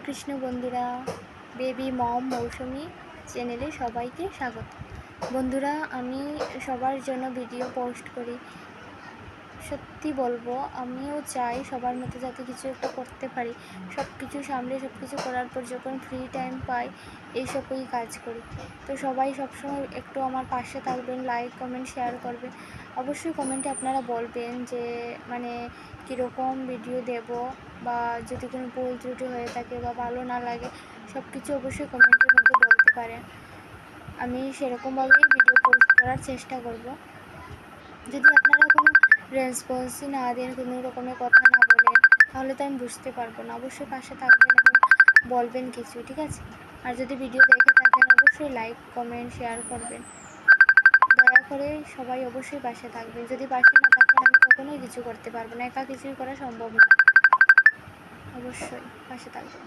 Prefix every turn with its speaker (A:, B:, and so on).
A: কৃষ্ণ বন্ধুরা, বেবি মম মৌসুমি চ্যানেলে সবাইকে স্বাগত। বন্ধুরা, আমি সবার জন্য ভিডিও পোস্ট করি। সত্যি বলবো, আমিও চাই সবার মতো যাতে কিছু একটা করতে পারি। সব কিছু সামলে সব কিছু করার পর যখন ফ্রি টাইম পাই এইসবই কাজ করি। তো সবাই সবসময় একটু আমার পাশে থাকবেন, লাইক কমেন্ট শেয়ার করবেন। অবশ্যই কমেন্টে আপনারা বলবেন যে কীরকম ভিডিও দেব, বা যদি কোনো ভুল ত্রুটি হয়ে থাকে বা ভালো না লাগে সব কিছু অবশ্যই কমেন্টের মধ্যে বলতে পারেন। আমি সেরকমভাবেই ভিডিও পোস্ট করার চেষ্টা করব। যদি আপনারা কোনো রেসপন্সই না দেন, কোনো রকমের কথা না বলেন, তাহলে তো আমি বুঝতে পারবো না। অবশ্যই পাশে থাকবেন এবং বলবেন কিছু, ঠিক আছে? আর যদি ভিডিও দেখে থাকেন অবশ্যই লাইক কমেন্ট শেয়ার করবেন। দয়া করে সবাই অবশ্যই পাশে থাকবেন। যদি পাশে না থাকেন আমি কখনোই কিছু করতে পারবো না, একা কিছুই করা সম্ভব না। অবশ্যই পাশে থাকবেন।